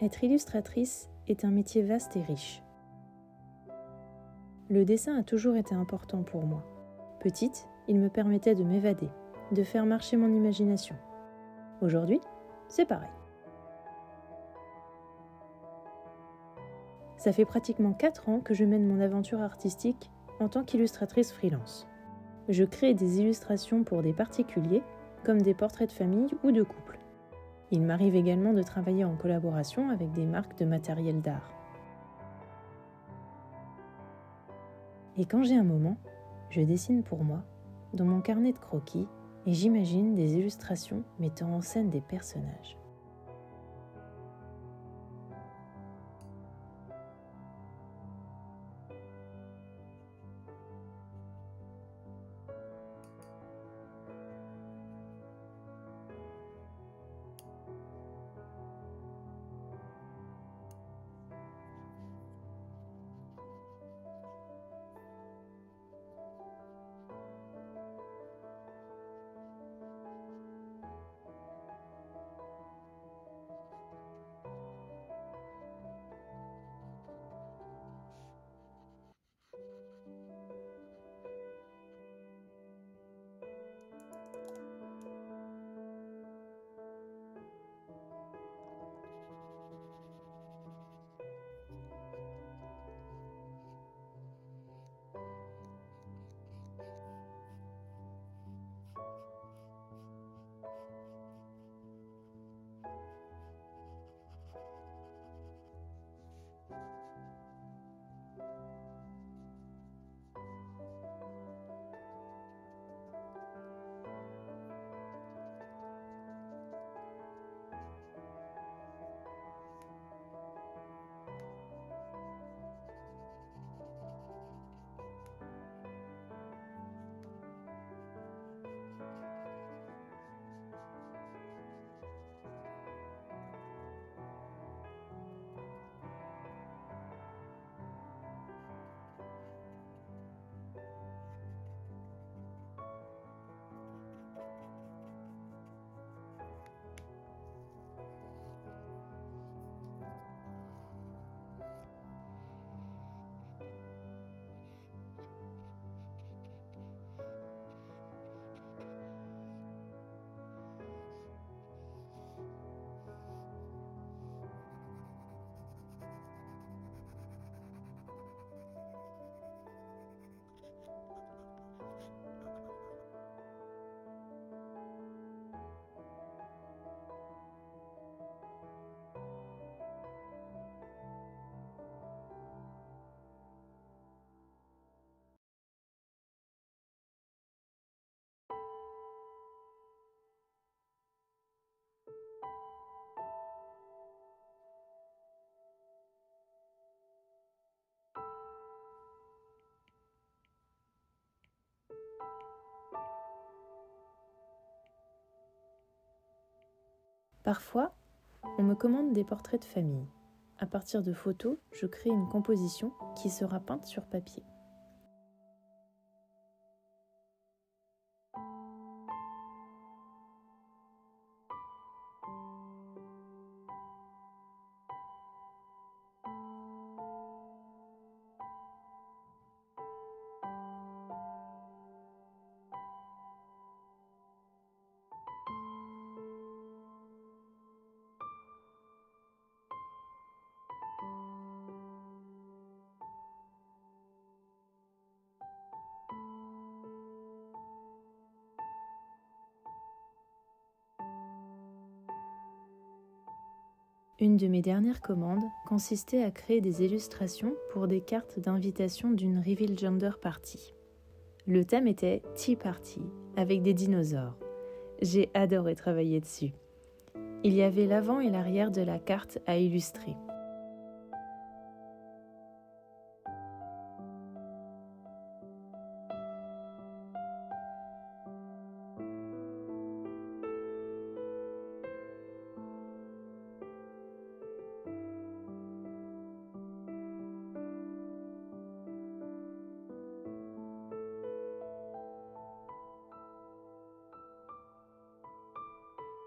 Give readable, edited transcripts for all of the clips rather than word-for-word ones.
Être illustratrice est un métier vaste et riche. Le dessin a toujours été important pour moi. Petite, il me permettait de m'évader, de faire marcher mon imagination. Aujourd'hui, c'est pareil. Ça fait pratiquement 4 ans que je mène mon aventure artistique en tant qu'illustratrice freelance. Je crée des illustrations pour des particuliers, comme des portraits de famille ou de couple. Il m'arrive également de travailler en collaboration avec des marques de matériel d'art. Et quand j'ai un moment, je dessine pour moi, dans mon carnet de croquis, et j'imagine des illustrations mettant en scène des personnages. Parfois, on me commande des portraits de famille. À partir de photos, je crée une composition qui sera peinte sur papier. Une de mes dernières commandes consistait à créer des illustrations pour des cartes d'invitation d'une Reveal Gender Party. Le thème était Tea Party, avec des dinosaures. J'ai adoré travailler dessus. Il y avait l'avant et l'arrière de la carte à illustrer.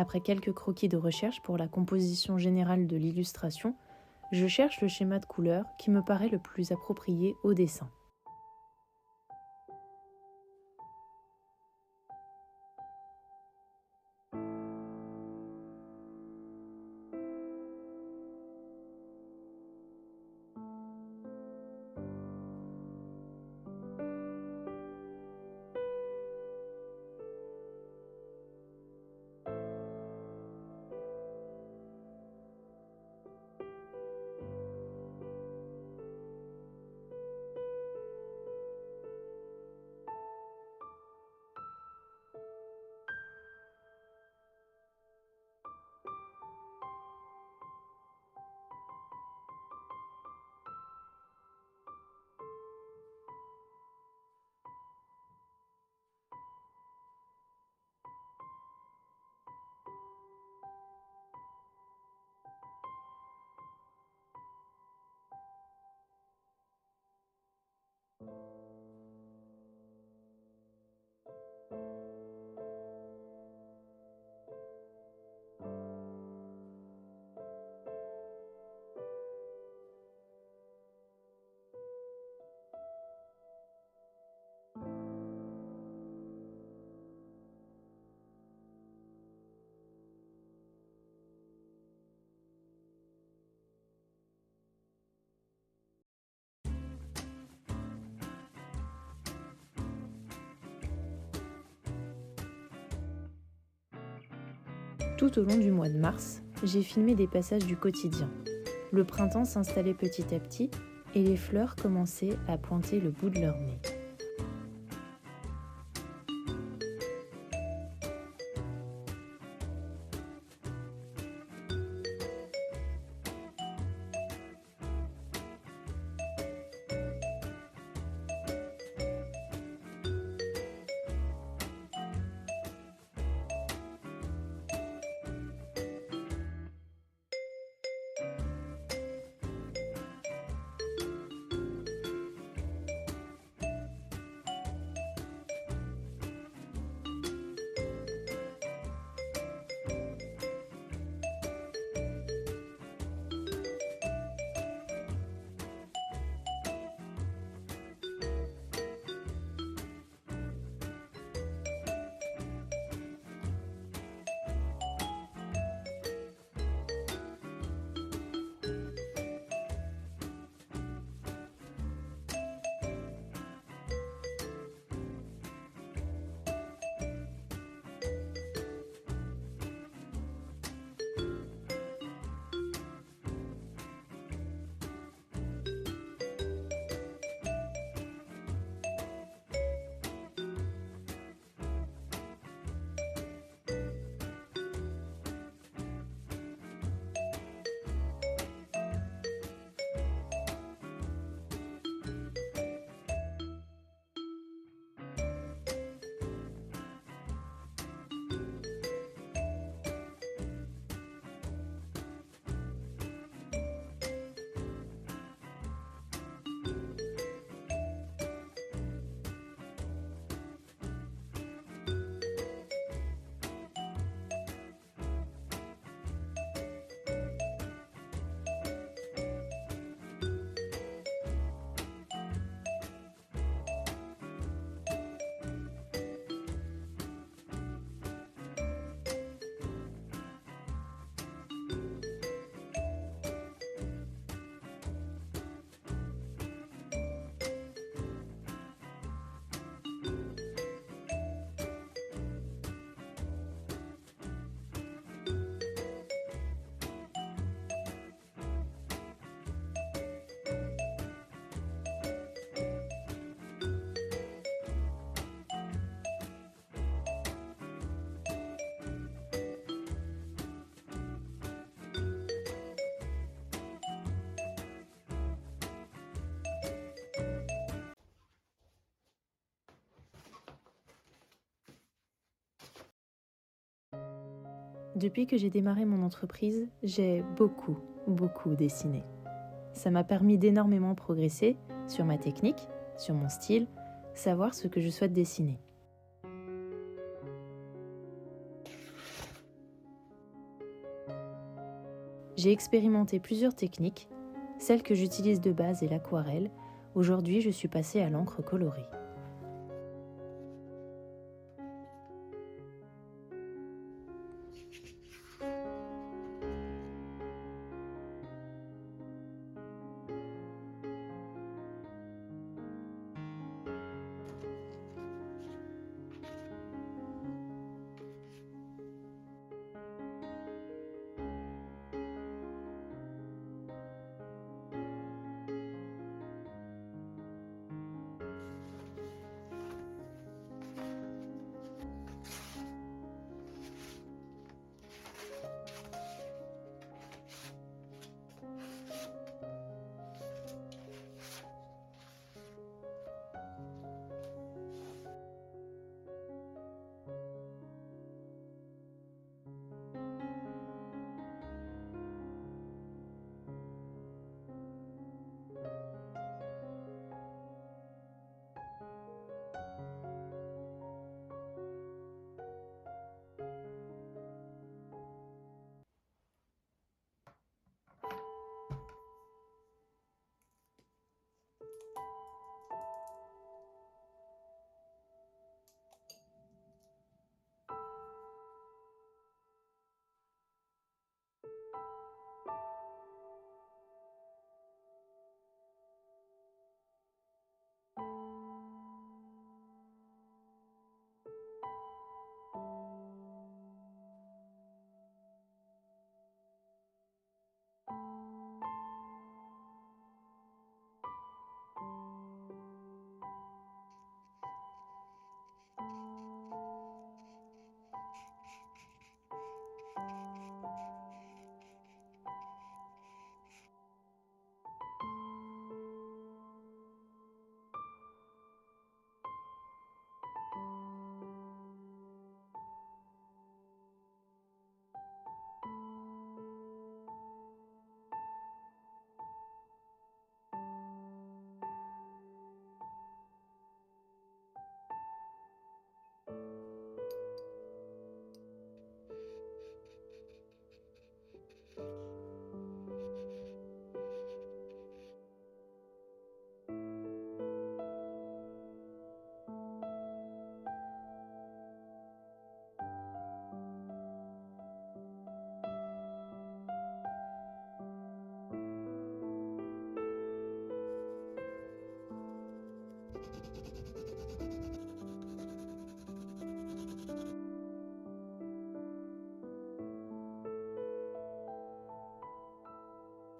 Après quelques croquis de recherche pour la composition générale de l'illustration, je cherche le schéma de couleur qui me paraît le plus approprié au dessin. Tout au long du mois de mars, j'ai filmé des passages du quotidien. Le printemps s'installait petit à petit et les fleurs commençaient à pointer le bout de leur nez. Depuis que j'ai démarré mon entreprise, j'ai beaucoup dessiné. Ça m'a permis d'énormément progresser sur ma technique, sur mon style, savoir ce que je souhaite dessiner. J'ai expérimenté plusieurs techniques. Celle que j'utilise de base est l'aquarelle. Aujourd'hui, je suis passée à l'encre colorée.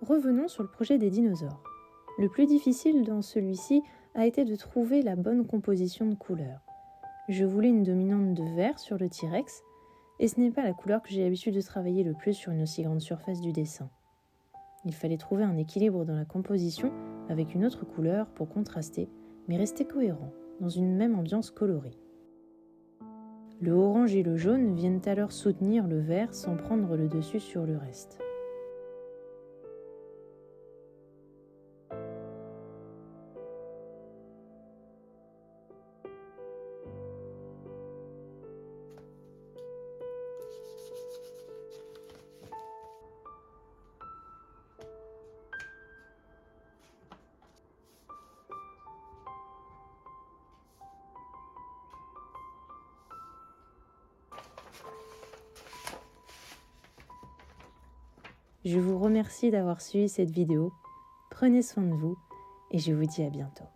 Revenons sur le projet des dinosaures. Le plus difficile dans celui-ci a été de trouver la bonne composition de couleurs. Je voulais une dominante de vert sur le T-Rex, et ce n'est pas la couleur que j'ai l'habitude de travailler le plus sur une aussi grande surface du dessin. Il fallait trouver un équilibre dans la composition avec une autre couleur pour contraster, mais rester cohérent, dans une même ambiance colorée. Le orange et le jaune viennent alors soutenir le vert sans prendre le dessus sur le reste. Je vous remercie d'avoir suivi cette vidéo. Prenez soin de vous et je vous dis à bientôt.